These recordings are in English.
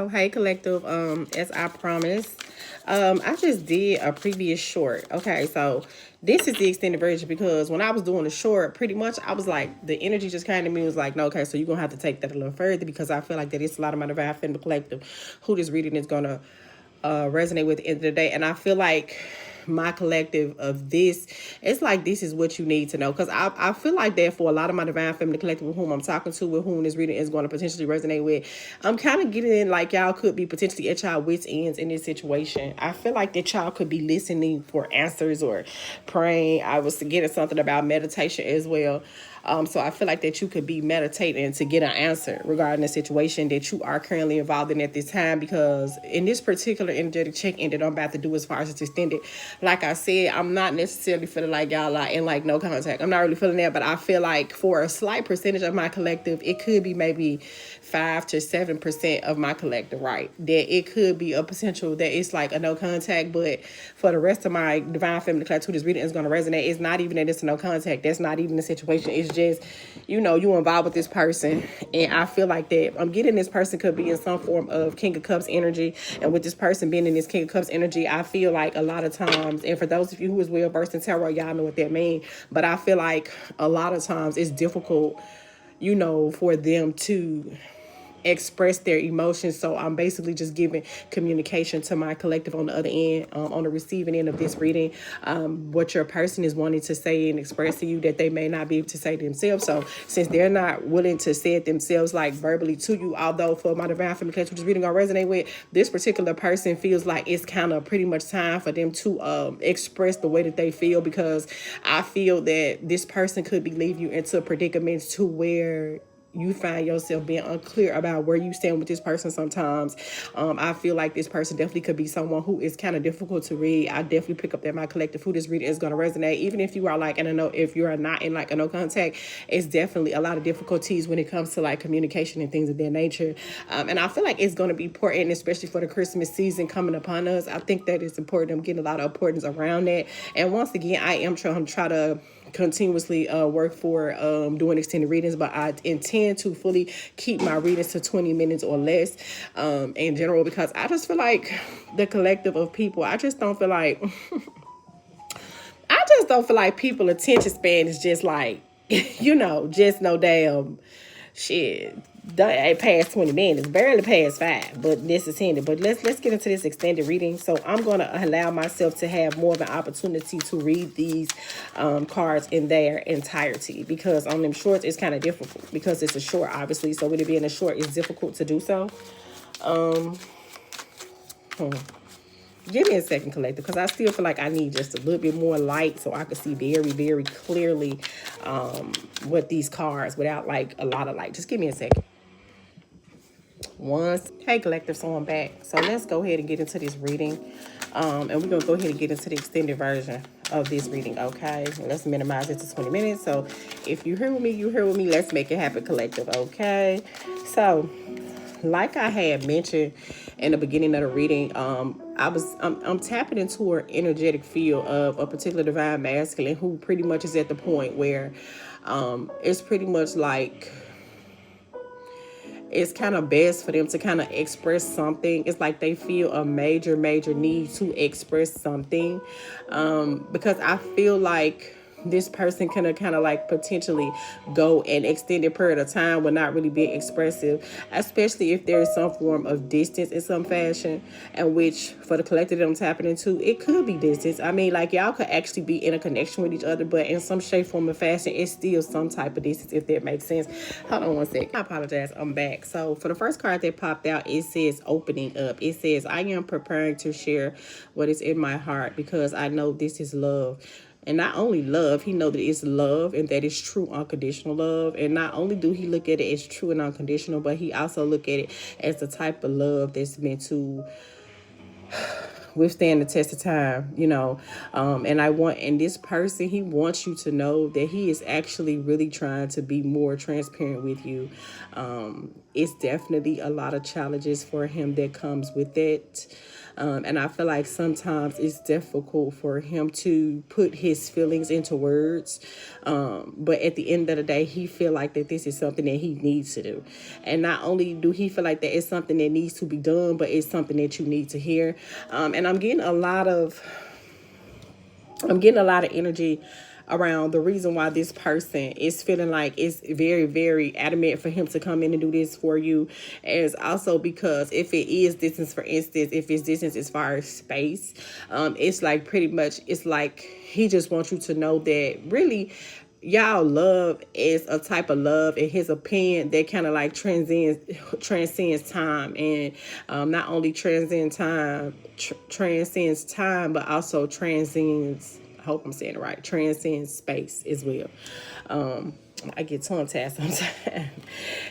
Oh, hey collective, as I promised, I just did a previous short. Okay, so this is the extended version because when I was doing the short, pretty much I was like, the energy just kind of me was like, no, okay, so you're gonna have to take that a little further because I feel like that it's a lot of my divine feminine collective who this reading is gonna resonate with at the end of the day. And I feel like my collective of this, it's like this is what you need to know. Because I feel like that for a lot of my divine feminine collective with whom I'm talking to, with whom this reading is going to potentially resonate with, I'm kind of getting in like y'all could be potentially at y'all wits ends in this situation. I feel like that y'all could be listening for answers or praying. I was getting something about meditation as well. So I feel like that you could be meditating to get an answer regarding the situation that you are currently involved in at this time. Because in this particular energetic check-in that I'm about to do as far as it's extended, like I said, I'm not necessarily feeling like y'all are in like no contact. I'm not really feeling that, but I feel like for a slight percentage of my collective, it could be maybe 5 to 7% of my collective, right? That it could be a potential that it's like a no contact, but for the rest of my divine feminine collective who this reading is going to resonate, it's not even that it's a no contact. That's not even the situation. It's just, you involved with this person. And I feel like that I'm getting this person could be in some form of King of Cups energy. And with this person being in this King of Cups energy, I feel like a lot of times, and for those of you who is well versed in tarot, y'all know what that means. But I feel like a lot of times it's difficult, for them to express their emotions. So I'm basically just giving communication to my collective on the other end, on the receiving end of this reading, what your person is wanting to say and express to you that they may not be able to say to themselves. So since they're not willing to say it themselves like verbally to you, although for my divine feminine collective, which is reading gonna resonate with, this particular person feels like it's kind of pretty much time for them to express the way that they feel, because I feel that this person could be leaving you into predicaments to where you find yourself being unclear about where you stand with this person sometimes. I feel like this person definitely could be someone who is kind of difficult to read. I definitely pick up that my collective who this reading is going to resonate. Even if you are like, and I know if you are not in like a no contact, it's definitely a lot of difficulties when it comes to like communication and things of that nature. And I feel like it's going to be important, especially for the Christmas season coming upon us. I think that it's important. I'm getting a lot of importance around that. And once again, I am trying to continuously work for doing extended readings, but I intend to fully keep my readings to 20 minutes or less in general, because I just feel like the collective of people, I just don't feel like people attention span is just like just no damn shit. Ain't past 20 minutes, barely past 5, but this is ended. But let's get into this extended reading. So I'm gonna allow myself to have more of an opportunity to read these cards in their entirety, because on them shorts it's kind of difficult because it's a short, obviously. So with it being a short, it's difficult to do so. Give me a second, collector, because I still feel like I need just a little bit more light so I can see very, very clearly what these cards without like a lot of light. Just give me a second. Once, hey collective, so I'm back. So let's go ahead and get into this reading. And we're going to go ahead and get into the extended version of this reading, okay? Let's minimize it to 20 minutes. So if you here with me, you here with me. Let's make it happen, collective, okay? So like I had mentioned in the beginning of the reading, I'm tapping into an energetic field of a particular divine masculine who pretty much is at the point where it's pretty much like it's kind of best for them to kind of express something. It's like they feel a major need to express something, because I feel like this person can kind of like potentially go an extended period of time will not really be expressive, especially if there is some form of distance in some fashion, and which for the collective that I'm tapping into, it could be distance. I mean, like y'all could actually be in a connection with each other, but in some shape, form, or fashion, it's still some type of distance, if that makes sense. Hold on one sec. I apologize. I'm back. So for the first card that popped out, it says opening up. It says, I am preparing to share what is in my heart because I know this is love. And not only love, he know that it's love and that it's true unconditional love. And not only do he look at it as true and unconditional, but he also look at it as the type of love that's meant to withstand the test of time, and this person, he wants you to know that he is actually really trying to be more transparent with you. it's definitely a lot of challenges for him that comes with it. And I feel like sometimes it's difficult for him to put his feelings into words. But at the end of the day, he feel like that this is something that he needs to do. And not only do he feel like that it's something that needs to be done, but it's something that you need to hear. And I'm getting a lot of energy around the reason why this person is feeling like it's very, very adamant for him to come in and do this for you, is also because if it is distance, for instance, if it's distance as far as space, it's like pretty much, it's like he just wants you to know that really y'all love is a type of love, in his opinion, that kind of like transcends time, and not only transcends time, but also transcends, I hope I'm saying it right, transcends space as well. I get tongue tied sometimes.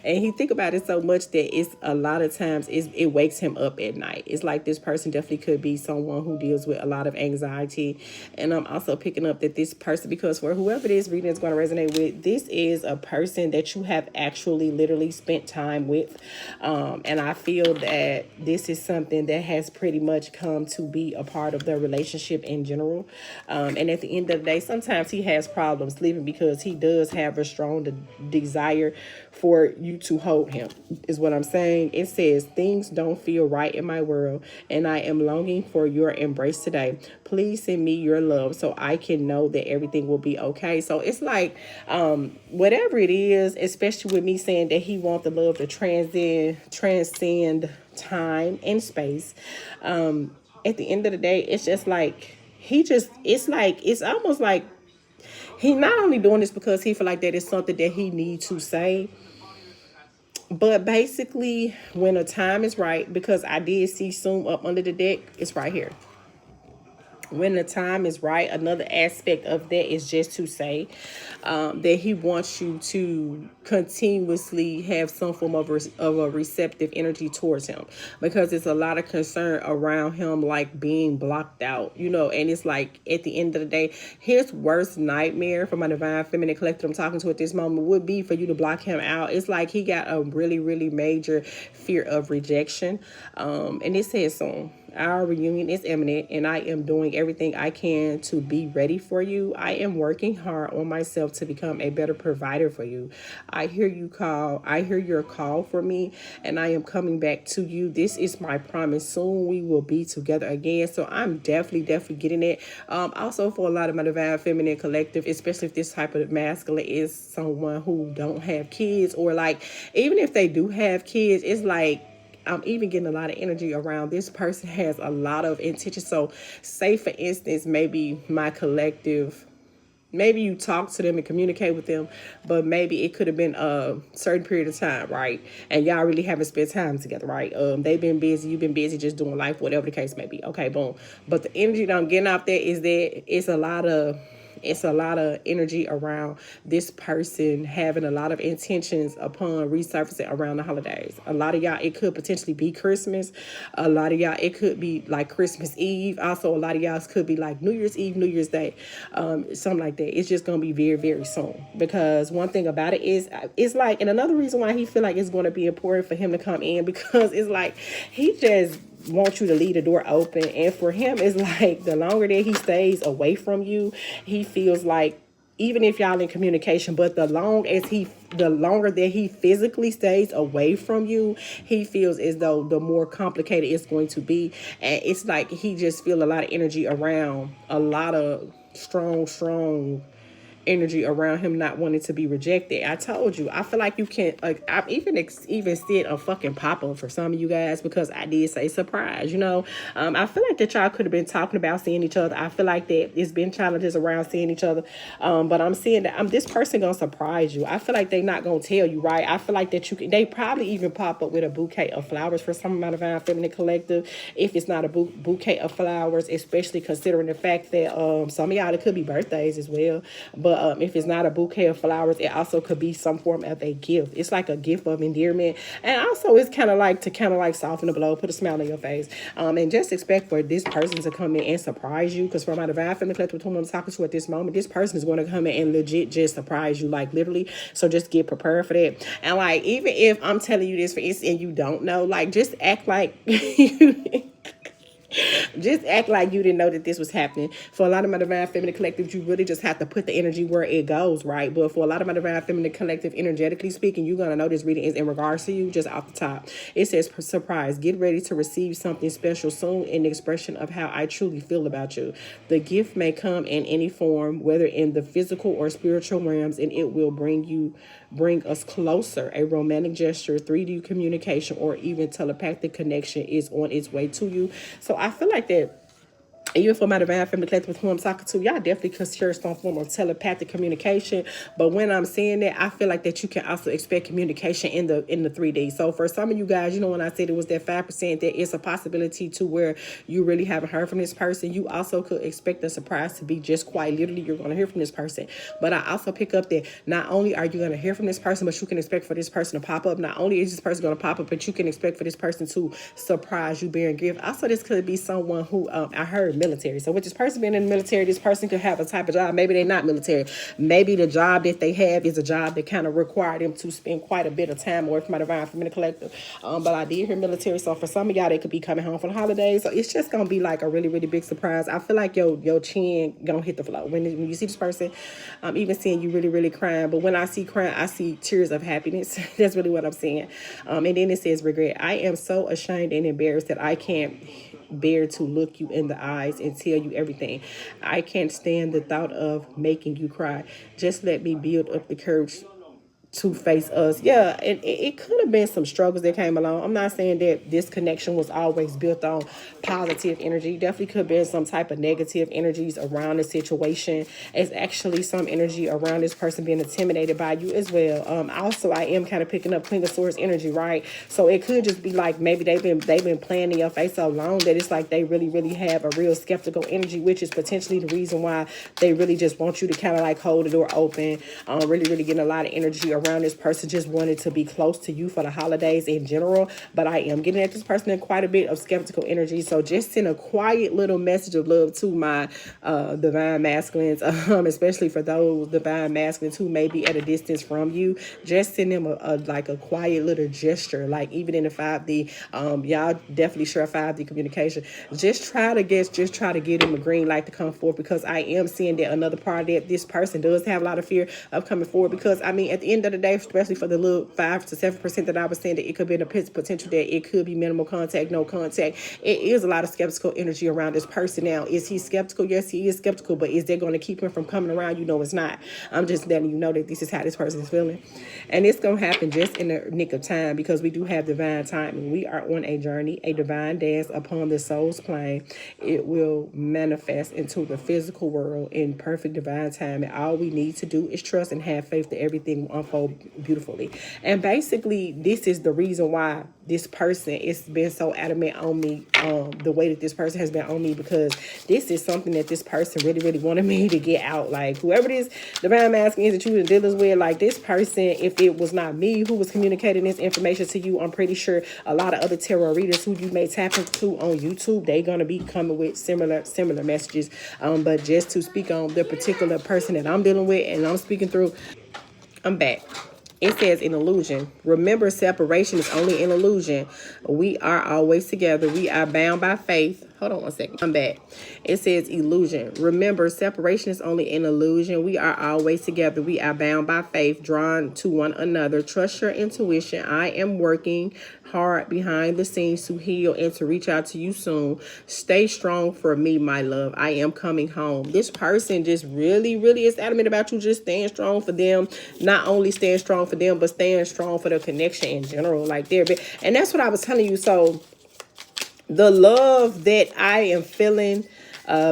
And he think about it so much that it's a lot of times it wakes him up at night. It's like this person definitely could be someone who deals with a lot of anxiety. And I'm also picking up that this person, because for whoever this reading is going to resonate with, this is a person that you have actually literally spent time with. And I feel that this is something that has pretty much come to be a part of their relationship in general. And at the end of the day, sometimes he has problems sleeping because he does have a strong desire for you to hold him, is what I'm saying. It says, things don't feel right in my world, and I am longing for your embrace today. Please send me your love so I can know that everything will be okay. So it's like, whatever it is, especially with me saying that he wants the love to transcend time and space. At the end of the day, it's just like, it's almost like he not only doing this because he feel like that is something that he need to say, but basically when the time is right, because I did see Zoom up under the deck, it's right here. When the time is right, another aspect of that is just to say that he wants you to continuously have some form of a receptive energy towards him, because it's a lot of concern around him like being blocked out, and it's like at the end of the day, his worst nightmare for my divine feminine collective I'm talking to at this moment would be for you to block him out. It's like he got a really, really major fear of rejection. And it says so. Our reunion is imminent, and I am doing everything I can to be ready for you. I am working hard on myself to become a better provider for you. I hear your call for me, and I am coming back to you. This is my promise. Soon we will be together again. So I'm definitely getting it. Also, for a lot of my divine feminine collective, especially if this type of masculine is someone who don't have kids, or like even if they do have kids, it's like I'm even getting a lot of energy around this person has a lot of intention. So say for instance, maybe my collective, maybe you talk to them and communicate with them, but maybe it could have been a certain period of time, right? And y'all really haven't spent time together, right? They've been busy, you've been busy just doing life, whatever the case may be. Okay, boom. But the energy that I'm getting out there is that it's a lot of energy around this person having a lot of intentions upon resurfacing around the holidays. A lot of y'all, it could potentially be Christmas. A lot of y'all, it could be like Christmas Eve. Also, a lot of y'all could be like New Year's Eve, New Year's Day, something like that. It's just going to be very, very soon. Because one thing about it is, it's like, and another reason why he feel like it's going to be important for him to come in, because it's like, he just want you to leave the door open. And for him, it's like the longer that he stays away from you, he feels like, even if y'all in communication, but the longer that he physically stays away from you, he feels as though the more complicated it's going to be. And it's like he just feel a lot of energy around, a lot of strong energy around him not wanting to be rejected. I told you, I feel like you can, like, I've even said a fucking pop-up for some of you guys, because I did say surprise, I feel like that y'all could have been talking about seeing each other. I feel like that it's been challenges around seeing each other, but I'm seeing that this person gonna surprise you. I feel like they not gonna tell you, right? I feel like that they probably even pop up with a bouquet of flowers for some of my divine feminine collective, if it's not a bouquet of flowers, especially considering the fact that some of y'all, it could be birthdays as well, but if it's not a bouquet of flowers, it also could be some form of a gift. It's like a gift of endearment. And also it's kind of like to kind of like soften the blow, put a smile on your face. And just expect for this person to come in and surprise you. Because from my divine feminine collective whom I'm talking to at this moment, this person is going to come in and legit just surprise you, like literally. So just get prepared for that. And like, even if I'm telling you this for instance and you don't know, like just act like you just act like you didn't know that this was happening. For a lot of my divine feminine collective, you really just have to put the energy where it goes, right? But for a lot of my divine feminine collective, energetically speaking, you're going to know this reading is in regards to you just off the top. It says, surprise, get ready to receive something special soon in the expression of how I truly feel about you. The gift may come in any form, whether in the physical or spiritual realms, and it will bring us closer. A romantic gesture, 3D communication, or even telepathic connection is on its way to you. So I feel like that even for my divine feminine collective with whom I'm talking to, y'all definitely could share some form of telepathic communication. But when I'm saying that, I feel like that you can also expect communication in the 3D. So for some of you guys, you know, when I said it was that 5%, that it's a possibility to where you really haven't heard from this person. You also could expect the surprise to be just quite literally you're going to hear from this person. But I also pick up that not only are you going to hear from this person, but you can expect for this person to pop up. Not only is this person going to pop up, but you can expect for this person to surprise you, bearing gift. Also, this could be someone who I heard military. So with this person being in the military, this person could have a type of job. Maybe they're not military. Maybe the job that they have is a job that kind of required them to spend quite a bit of time away from my divine feminine collective. But I did hear military. So for some of y'all, they could be coming home for the holidays. So it's just gonna be like a really, really big surprise. I feel like your chin gonna hit the floor when you see this person. I'm even seeing you really, really crying. But when I see crying, I see tears of happiness. That's really what I'm seeing. And then it says regret. I am so ashamed and embarrassed that I can't bear to look you in the eyes and tell you everything. I can't stand the thought of making you cry. Just let me build up the courage to face us. Yeah, and it could have been some struggles that came along. I'm not saying that this connection was always built on positive energy. Definitely could have been some type of negative energies around the situation. It's actually some energy around this person being intimidated by you as well. Also, I am kind of picking up Queen of Swords energy, right? So it could just be like maybe they've been playing in your face so long that it's like they really, really have a real skeptical energy, which is potentially the reason why they really just want you to kind of like hold the door open. Really, really getting a lot of energy around this person just wanted to be close to you for the holidays in general. But I am getting at this person in quite a bit of skeptical energy. So just send a quiet little message of love to my divine masculines, especially for those divine masculines who may be at a distance from you. Just send them like a quiet little gesture, like even in the 5D. Y'all definitely share 5D communication. Just try to give them a green light to come forth, because I am seeing that another part of that this person does have a lot of fear of coming forward. Because I mean, at the end of the day, especially for the little 5 to 7% that I was saying, that it could be the potential that it could be minimal contact, no contact. It is a lot of skeptical energy around this person. Now, is he skeptical? Yes, he is skeptical, but is that going to keep him from coming around? You know, it's not. I'm just letting you know that this is how this person is feeling, and it's going to happen just in the nick of time, because we do have divine timing. We are on a journey, a divine dance upon the soul's plane. It will manifest into the physical world in perfect divine time, and all we need to do is trust and have faith that everything will unfold beautifully. And basically, this is the reason why this person is been so adamant on me, the way that this person has been on me, because this is something that this person really, really wanted me to get out. Like, whoever this divine masculine is that you dealing with, like this person, if it was not me who was communicating this information to you, I'm pretty sure a lot of other tarot readers who you may tap into on YouTube, they're gonna be coming with similar messages. But just to speak on the particular person that I'm dealing with and I'm speaking through, I'm back. It says an illusion. Remember, separation is only an illusion. We are always together. We are bound by faith. Hold on one second. I'm back. It says illusion. Remember, separation is only an illusion. We are always together. We are bound by faith, drawn to one another. Trust your intuition. I am working hard behind the scenes to heal and to reach out to you soon. Stay strong for me, my love. I am coming home. This person just really, really is adamant about you just staying strong for them. Not only staying strong for them, but staying strong for the connection in general. Like they're big. And that's what I was telling you. So the love that I am feeling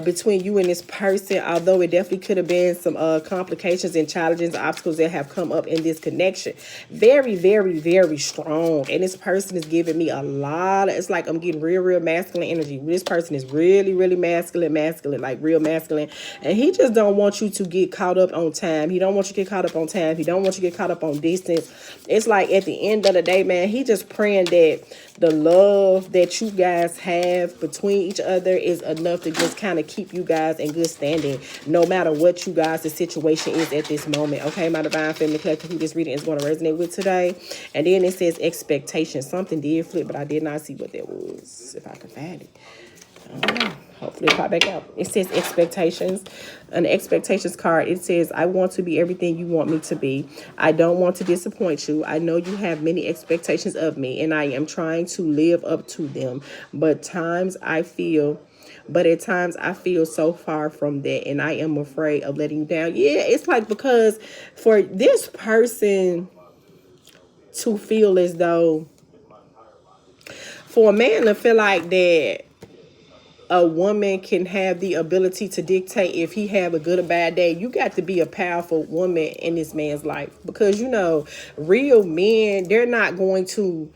between you and this person, although it definitely could have been some complications and challenges, obstacles that have come up in this connection. Very, very, very strong. And this person is giving me a lot of, it's like I'm getting real, real masculine energy. This person is really, really masculine, like real masculine. And he just don't want you to get caught up on time. He don't want you to get caught up on time. He don't want you to get caught up on distance. It's like at the end of the day, man, he just praying that the love that you guys have between each other is enough to just kind of keep you guys in good standing, no matter what you guys' the situation is at this moment. Okay, my divine feminine collective, who this reading is going to resonate with today. And then it says expectation. Something did flip, but I did not see what that was. If I can find it, I don't know. Hopefully it pop back out. It says expectations. An expectations card. It says, I want to be everything you want me to be. I don't want to disappoint you. I know you have many expectations of me, and I am trying to live up to them. But at times I feel so far from that, and I am afraid of letting you down. Yeah, it's like, because for this person to feel as though, for a man to feel like that a woman can have the ability to dictate if he have a good or bad day, you got to be a powerful woman in this man's life. Because, you know, real men, they're not going to,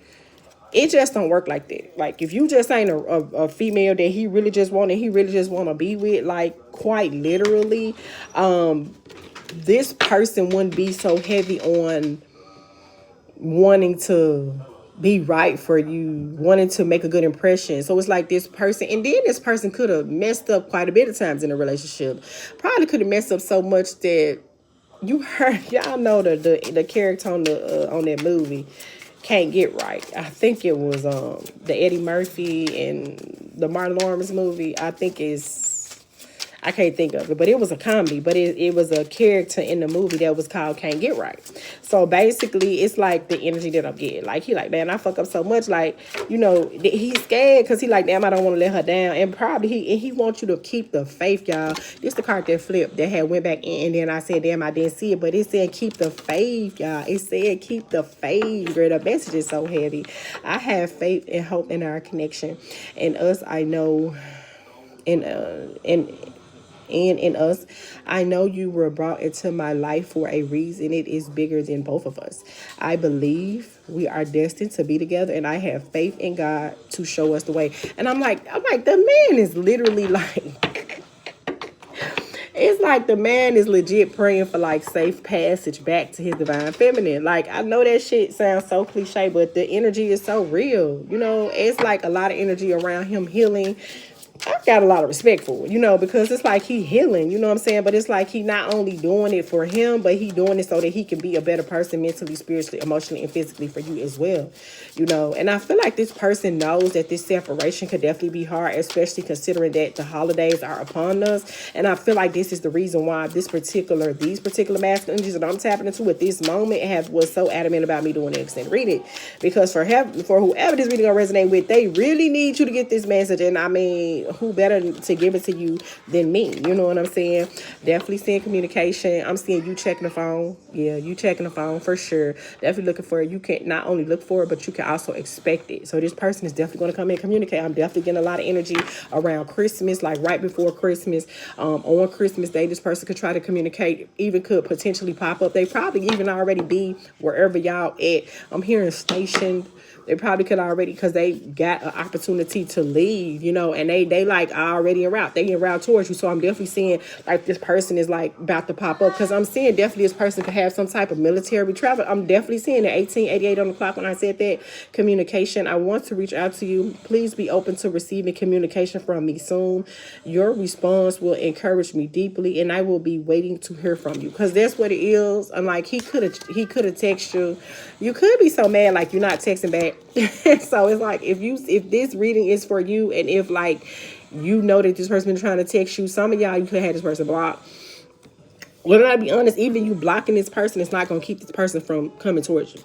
it just don't work like that. Like, if you just ain't a female that he really just want to be with, like, quite literally, this person wouldn't be so heavy on wanting to be right for you, wanting to make a good impression. So it's like this person, and then this person could have messed up quite a bit of times in a relationship. Probably could have messed up so much that you heard, y'all know the character on that movie Can't Get Right. I think it was the Eddie Murphy and the Martin Lawrence movie. I can't think of it, but it was a comedy, but it was a character in the movie that was called Can't Get Right. So basically, it's like the energy that I'm getting. Like, he like, man, I fuck up so much. Like, you know, he's scared because he like, damn, I don't want to let her down. And probably he wants you to keep the faith, y'all. This the card that flipped that had went back in, and then I said, damn, I didn't see it. But it said keep the faith, y'all. It said keep the faith, girl. The message is so heavy. I have faith and hope in our connection. And us, I know, in us, I know you were brought into my life for a reason. It is bigger than both of us. I believe we are destined to be together, and I have faith in God to show us the way. And I'm like, the man is literally like, it's like the man is legit praying for like safe passage back to his divine feminine. Like, I know that shit sounds so cliche, but the energy is so real. You know, it's like a lot of energy around him healing. I've got a lot of respect for it, you know, because it's like he healing, you know what I'm saying? But it's like he not only doing it for him, but he doing it so that he can be a better person mentally, spiritually, emotionally, and physically for you as well, you know. And I feel like this person knows that this separation could definitely be hard, especially considering that the holidays are upon us. And I feel like this is the reason why these particular masculine energies that I'm tapping into at this moment was so adamant about me doing an extended reading. Because for whoever this reading gonna resonate with, they really need you to get this message. And I mean, who better to give it to you than me? You know what I'm saying? Definitely seeing communication. I'm seeing you checking the phone. Yeah, you checking the phone for sure. Definitely looking for it. You can not only look for it, but you can also expect it. So this person is definitely going to come in and communicate. I'm definitely getting a lot of energy around Christmas, like right before Christmas. On Christmas Day, this person could try to communicate, even could potentially pop up. They probably even already be wherever y'all at. I'm hearing stationed. They probably could already, because they got an opportunity to leave, you know, and they like already en route. They en route towards you. So I'm definitely seeing like this person is like about to pop up, because I'm seeing definitely this person could have some type of military travel. I'm definitely seeing the 1888 on the clock when I said that. Communication. I want to reach out to you. Please be open to receiving communication from me soon. Your response will encourage me deeply, and I will be waiting to hear from you, because that's what it is. I'm like, he could have texted you. You could be so mad like you're not texting back. So it's like, if this reading is for you, and if like you know that this person been trying to text you, some of y'all, you could have this person blocked. Well, to be honest, even you blocking this person, it's not going to keep this person from coming towards you.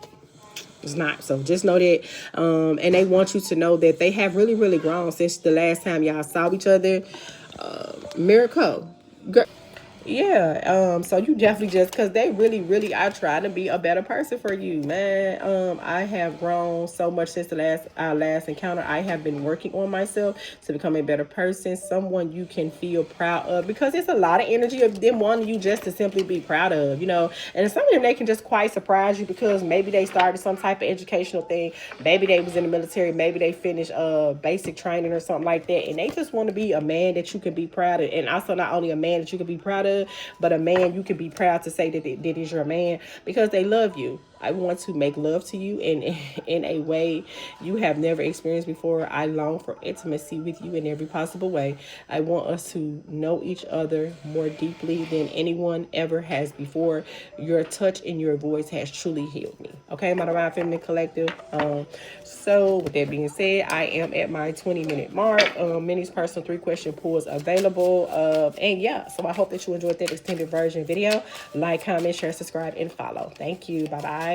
It's not. So just know that. And they want you to know that they have really, really grown since the last time y'all saw each other. Miracle. Girl, Yeah, so you definitely just, because they really, really are trying to be a better person for you, man. I have grown so much since the last our last encounter. I have been working on myself to become a better person, someone you can feel proud of, because it's a lot of energy of them wanting you just to simply be proud of, you know. And some of them, they can just quite surprise you because maybe they started some type of educational thing, maybe they was in the military, maybe they finished basic training or something like that, and they just want to be a man that you can be proud of, and also not only a man that you can be proud of, but a man you can be proud to say that is your man, because they love you. I want to make love to you in a way you have never experienced before. I long for intimacy with you in every possible way. I want us to know each other more deeply than anyone ever has before. Your touch and your voice has truly healed me. Okay, my Divine Feminine Collective. So with that being said, I am at my 20-minute mark. Minnie's personal 3-question pool is available. And yeah, so I hope that you enjoyed that extended version video. Like, comment, share, subscribe, and follow. Thank you. Bye bye.